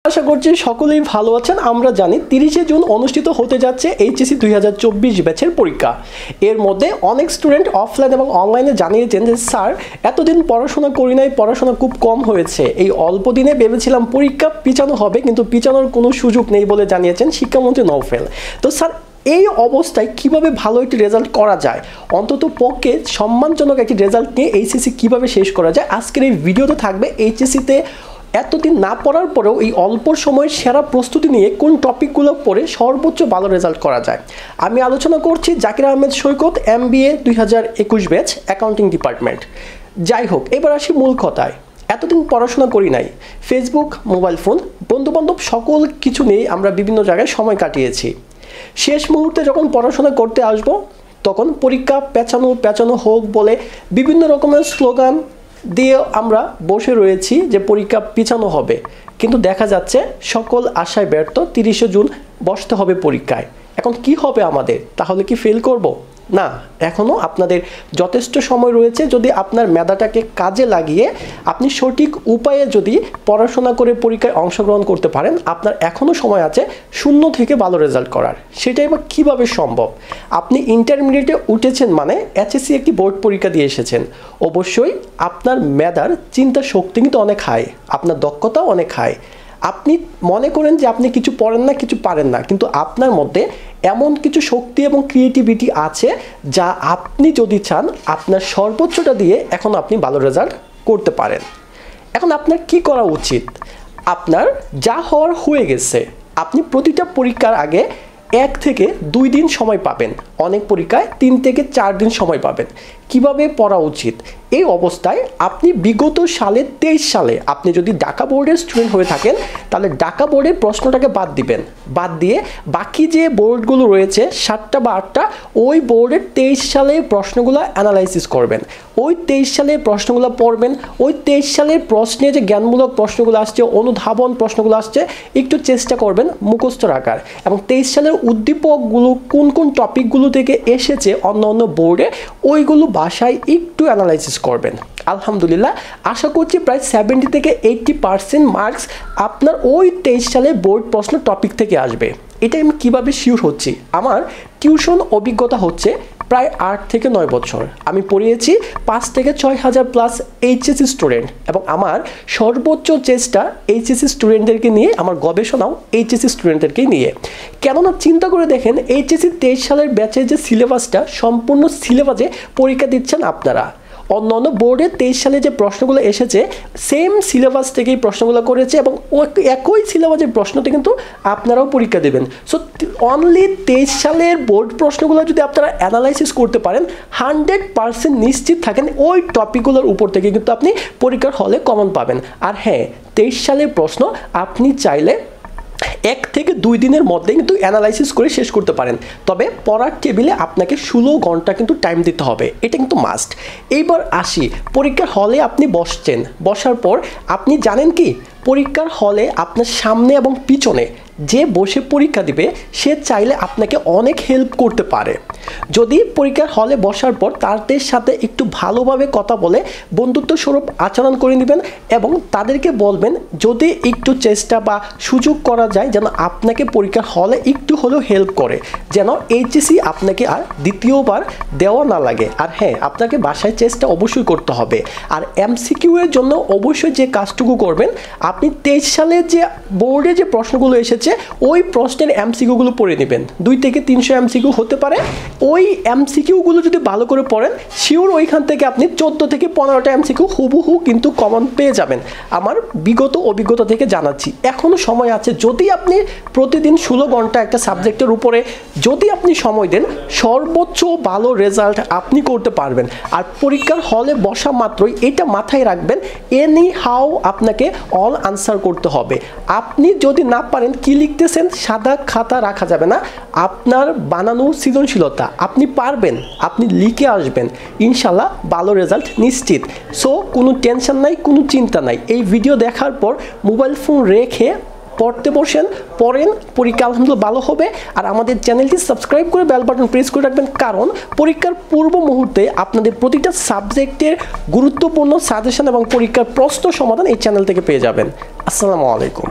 আশা করছি সকলেই ভালো আছেন। আমরা জানি 30শে জুন অনুষ্ঠিত হতে যাচ্ছে এইচএসসি 2024 ব্যাচের পরীক্ষা। এর মধ্যে অনেক স্টুডেন্ট অফলাইন এবং অনলাইনে জানিয়েছেন যে স্যার এতদিন পড়াশোনা করি নাই, পড়াশোনা খুব কম হয়েছে, এই অল্প দিনে ভেবেছিলাম পরীক্ষা পিছানো হবে কিন্তু পিছানোর কোনো সুযোগ নেই বলে জানিয়েছেন শিক্ষামন্ত্রী নওফেল। তো স্যার এই অবস্থায় কিভাবে ভালো একটি রেজাল্ট করা যায়, অন্তত পক্ষে সম্মানজনক একটি রেজাল্ট নিয়ে এইচএসসি কিভাবে শেষ করা যায়, আজকের এই ভিডিওতে থাকবে এইচএসসিতে এতদিন না পড়ার পরেও এই অল্প সময়ের সেরা প্রস্তুতি নিয়ে কোন টপিকগুলো পড়ে সর্বোচ্চ ভালো রেজাল্ট করা যায়। আমি আলোচনা করছি জাকির আহমেদ সৈকত MBA 2021 ব্যাচ অ্যাকাউন্টিং ডিপার্টমেন্ট। যাই হোক, এবার আসি মূল কথায়। এতদিন পড়াশোনা করি নাই, ফেসবুক, মোবাইল ফোন, বন্ধুবান্ধব সকল কিছু নিয়ে আমরা বিভিন্ন জায়গায় সময় কাটিয়েছি। শেষ মুহূর্তে যখন পড়াশোনা করতে আসব তখন পরীক্ষা পেছানো হোক বলে বিভিন্ন রকমের স্লোগান দিয়ে আমরা বসে রয়েছি যে পরীক্ষা পিছানো হবে, কিন্তু দেখা যাচ্ছে সকল আশায় ব্যর্থ। 30শে জুন বসতে হবে পরীক্ষায়। এখন কি হবে আমাদের? তাহলে কি ফেল করব? না, এখনও আপনাদের যথেষ্ট সময় রয়েছে। যদি আপনার মেধাটাকে কাজে লাগিয়ে আপনি সঠিক উপায়ে যদি পড়াশোনা করে পরীক্ষায় অংশগ্রহণ করতে পারেন, আপনার এখনও সময় আছে শূন্য থেকে ভালো রেজাল্ট করার। সেটাই বা কীভাবে সম্ভব? আপনি ইন্টারমিডিয়েটে উঠেছেন মানে HSC একটি বোর্ড পরীক্ষা দিয়ে এসেছেন, অবশ্যই আপনার মেধার চিন্তা শক্তি কিন্তু অনেক হাই, আপনার দক্ষতাও অনেক হাই। আপনি মনে করেন যে আপনি কিছু পড়েন না, কিছু পারেন না, কিন্তু আপনার মধ্যে এমন কিছু শক্তি এবং ক্রিয়েটিভিটি আছে যা আপনি যদি চান আপনার সর্বোচ্চটা দিয়ে এখন আপনি ভালো রেজাল্ট করতে পারেন। এখন আপনার কি করা উচিত? আপনার যা হওয়ার হয়ে গেছে। আপনি প্রতিটা পরীক্ষার আগে 1 থেকে 2 দিন সময় পাবেন, অনেক পরীক্ষায় 3 থেকে 4 দিন সময় পাবেন। কিভাবে পড়া উচিত? এই অবস্থায় আপনি বিগত সালে 23 সালে আপনি যদি ঢাকা বোর্ডের স্টুডেন্ট হয়ে থাকেন তাহলে ঢাকা বোর্ডের প্রশ্নটাকে বাদ দিবেন, বাদ দিয়ে বাকি যে বোর্ডগুলো রয়েছে 7টা বা 8টা, ওই বোর্ডের 23 সালে প্রশ্নগুলো অ্যানালাইসিস করবেন, ওই 23 সালে প্রশ্নগুলো পড়বেন। ওই 23 সালের প্রশ্নে যে জ্ঞানমূলক প্রশ্নগুলো আসছে, অনুধাবন প্রশ্নগুলো আসছে, একটু চেষ্টা করবেন মুখস্থ রাখার। এবং 23 সালের উদ্দীপকগুলো কোন কোন টপিকগুলো থেকে এসেছে অন্য অন্য বোর্ডে, ওইগুলো বাসায় একটু অ্যানালাইসিস করবেন। আলহামদুলিল্লাহ, আশা করছি প্রায় 70 থেকে 80% মার্কস আপনার ওই 23 সালে বোর্ড প্রশ্ন টপিক থেকে আসবে। এটা আমি কীভাবে শিওর হচ্ছি? আমার টিউশন অভিজ্ঞতা হচ্ছে প্রায় 8 থেকে 9 বছর। আমি পড়িয়েছি 5 থেকে 6 হাজার প্লাস HSC স্টুডেন্ট, এবং আমার সর্বোচ্চ চেষ্টা HSC স্টুডেন্টদেরকে নিয়ে, আমার গবেষণাও HSC স্টুডেন্টদেরকেই নিয়ে। কেননা চিন্তা করে দেখেন, HSC 23 সালের ব্যাচের যে সিলেবাসটা, সম্পূর্ণ সিলেবাসে পরীক্ষা দিচ্ছেন আপনারা। অন্য অন্য বোর্ডে 23 সালে যে প্রশ্নগুলো এসেছে সেম সিলেবাস থেকেই প্রশ্নগুলো করেছে, এবং একই সিলেবাসের প্রশ্নতে কিন্তু আপনারাও পরীক্ষা দেবেন। সো অনলি 23 সালের বোর্ড প্রশ্নগুলো যদি আপনারা অ্যানালাইসিস করতে পারেন, 100% নিশ্চিত থাকেন ওই টপিকগুলোর উপর থেকে কিন্তু আপনি পরীক্ষার হলে কমন পাবেন। আর হ্যাঁ, 23 সালের প্রশ্ন আপনি চাইলে 1 থেকে 2 দিনের মধ্যে কিন্তু অ্যানালাইসিস করে শেষ করতে পারেন, তবে পড়ার টেবিলে আপনাকে 16 ঘন্টা কিন্তু টাইম দিতে হবে, এটা কিন্তু মাস্ট। এইবার আসি, পরীক্ষার হলে আপনি বসছেন, বসার পর আপনি জানেন কি পরীক্ষার হলে আপনার সামনে এবং পিছনে যে বসে পরীক্ষা দিবে সে চাইলে আপনাকে অনেক হেল্প করতে পারে। যদি পরীক্ষার হলে বসার পর তাদের সাথে একটু ভালোভাবে কথা বলে বন্ধুত্ব স্বরূপ আচরণ করে নেবেন, এবং তাদেরকে বলবেন যদি একটু চেষ্টা বা সুযোগ করা যায় যেন আপনাকে পরীক্ষার হলে একটু হলেও হেল্প করে, যেন HSC আপনাকে আর দ্বিতীয়বার দেওয়া না লাগে। আর হ্যাঁ, আপনাকে বাসায় চেষ্টা অবশ্যই করতে হবে। আর MCQ এর জন্য অবশ্যই যে কাজটুকু করবেন, আপনি 23 সালে যে বোর্ডে যে প্রশ্নগুলো এসেছে ওই প্রশ্নের MCQ-গুলো পড়ে নেবেন। 2 থেকে 300 MCQ হতে পারে। ওই MCQ-গুলো যদি ভালো করে পড়েন, শিওর ওইখান থেকে আপনি 14 থেকে 15টা MCQ হুবহু কিন্তু কমন পেয়ে যাবেন। আমার বিগত অভিজ্ঞতা থেকে জানাচ্ছি, এখনও সময় আছে। যদি আপনি প্রতিদিন 16 ঘন্টা একটা সাবজেক্টের উপরে যদি আপনি সময় দেন, সর্বোচ্চ ভালো রেজাল্ট আপনি করতে পারবেন। আর পরীক্ষার হলে বসা মাত্রই এটা মাথায় রাখবেন, এনি হাউ আপনাকে অল আনসার করতে হবে। আপনি যদি না পারেন কি লিখতেছেন, সাদা খাতা রাখা যাবে না, আপনার বানানো সৃজনশীলতা আপনি পারবেন, আপনি লিখে আসবেন, ইনশাল্লাহ ভালো রেজাল্ট নিশ্চিত। সো কোনো টেনশন নাই, কোনো চিন্তা নাই। এই ভিডিও দেখার পর মোবাইল ফোন রেখে পড়তে বসেন, পড়েন, পরীক্ষা আলহামদুলিল্লাহ ভালো হবে। আর আমাদের চ্যানেলটি সাবস্ক্রাইব করে বেল বাটন প্রেস করে রাখবেন, কারণ পরীক্ষার পূর্ব মুহূর্তে আপনাদের প্রতিটা সাবজেক্টের গুরুত্বপূর্ণ সাজেশন এবং পরীক্ষার প্রশ্ন সমাধান এই চ্যানেল থেকে পেয়ে যাবেন। আসসালামু আলাইকুম।